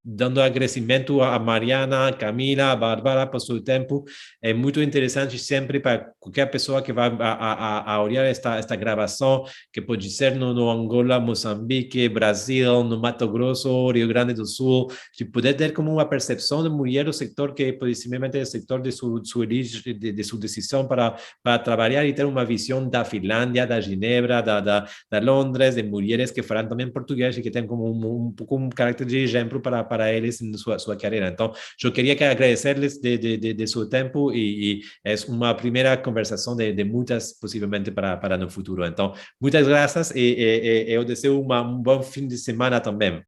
dando agradecimento a Mariana, a Camila, a Bárbara por seu tempo. É muito interessante sempre para qualquer pessoa que vai a olhar esta gravação, que pode ser no Angola, Moçambique, Brasil, no Mato Grosso, Rio Grande do Sul, de poder ter como uma percepção de mulher o sector que pode simplesmente é o sector de sua origem, de sua decisão para trabalhar e ter uma visão da Finlândia, da Genebra, da Londres, de mulheres que falam também português e que têm como um pouco um caráter de exemplo para eles em sua carreira. Então, eu queria agradecer-lhes de seu tempo e é uma primeira conversação de muitas, possivelmente, para no futuro. Então, muitas graças e eu desejo um bom fim de semana também.